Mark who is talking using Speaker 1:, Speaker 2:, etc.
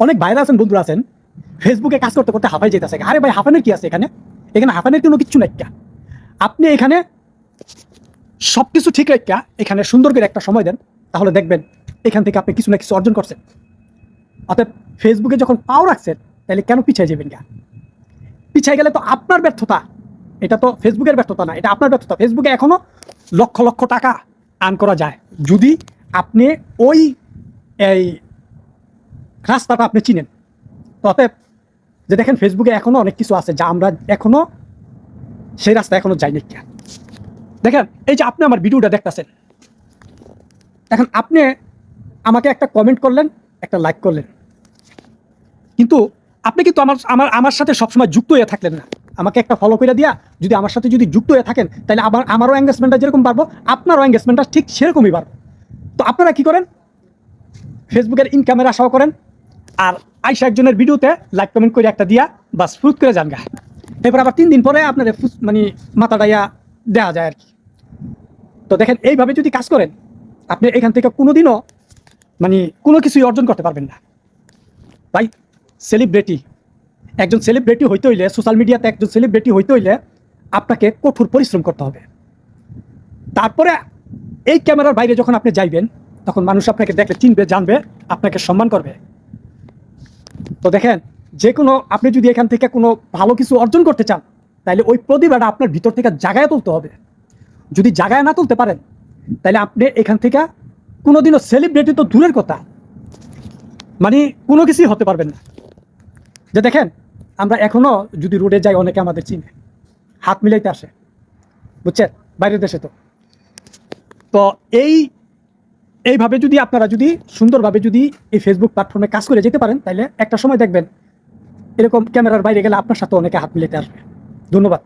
Speaker 1: অনেক বাইরে আছেন, বন্ধুরা আছেন, ফেসবুকে কাজ করতে করতে হাঁপাই যেতেছে। আরে ভাই, হাঁপানের কি আছে এখানে? এখানে হাঁপানের কোনো কিচ্ছু নাই। আপনি এখানে সব কিছু ঠিক রাখা এখানে সুন্দর করে একটা সময় দেন, তাহলে দেখবেন এখান থেকে আপনি কিছু না কিছু অর্জন করছেন। অতএব ফেসবুকে যখন পাও রাখছেন, তাহলে কেন পিছিয়ে যাবেন? পিছিয়ে গেলে তো আপনার ব্যর্থতা, এটা তো ফেসবুকের ব্যর্থতা না, এটা আপনার ব্যর্থতা। ফেসবুকে এখনো লক্ষ লক্ষ টাকা আর্ন করা যায় যদি আপনি ওই এই রাস্তাটা আপনি চিনেন। তো অতএব যে দেখেন, ফেসবুকে এখনো অনেক কিছু আছে যা আমরা এখনো সেই রাস্তা এখনো যাইনি। দেখেন, এই যে আপনি আমার ভিডিওটা দেখতেছেন, এখন আপনি আমাকে একটা কমেন্ট করলেন, একটা লাইক করলেন, কিন্তু আপনি কিন্তু আমার আমার আমার সাথে সবসময় যুক্ত হয়ে থাকলেন না। আমাকে একটা ফলো করে দিয়া যদি আমার সাথে যদি যুক্ত হয়ে থাকেন, তাহলে আমারও এঙ্গেজমেন্টটা যেরকম পারবো, আপনারও এঙ্গেজমেন্টটা ঠিক সেরকমই পারবো। তো আপনারা কি করেন? ফেসবুকের ইনকামের আশাও করেন, আর আইসা একজনের ভিডিওতে লাইক কমেন্ট করে একটা দিয়া বাস ফ্রুত করে যান গা। এরপর আবার 3 দিন পরে আপনার মানে মাথাটাইয়া দেওয়া যায় আর কি। তো দেখেন, এইভাবে যদি কাজ করেন, আপনি এখান থেকে কোনোদিনও মানে কোনো কিছুই অর্জন করতে পারবেন না ভাই। সেলিব্রিটি, একজন সেলিব্রিটি হইতে হইলে, সোশ্যাল মিডিয়াতে একজন সেলিব্রিটি হইতে হইলে আপনাকে কঠোর পরিশ্রম করতে হবে। তারপরে এই ক্যামেরার বাইরে যখন আপনি যাইবেন, তখন মানুষ আপনাকে দেখলে চিনবে, জানবে, আপনাকে সম্মান করবে। তো দেখেন, যে কোনো আপনি যদি এখান থেকে কোনো ভালো কিছু অর্জন করতে চান, তাহলে ওই প্রতিভাটা আপনার ভিতর থেকে জাগায় তুলতে হবে। যদি জাগায় না তুলতে পারেন, তাহলে আপনি এখান থেকে কোনোদিনও সেলিব্রিটি তো দূরের কথা, মানে কোনো কিছুই হতে পারবেন না। যে দেখেন, আমরা এখনো যদি রোডে যাই, অনেকে আমাদের চিনে, হাত মিলাইতে আসে, বুঝছেন, বাইরের দেশে। তো তো এইভাবে যদি আপনারা যদি সুন্দরভাবে যদি এই ফেসবুক প্ল্যাটফর্মে কাজ করে যেতে পারেন, তাহলে একটা সময় দেখবেন এরকম ক্যামেরার বাইরে গেলে আপনার সাথে অনেকে হাত মিলাইতে আসবে। ধন্যবাদ।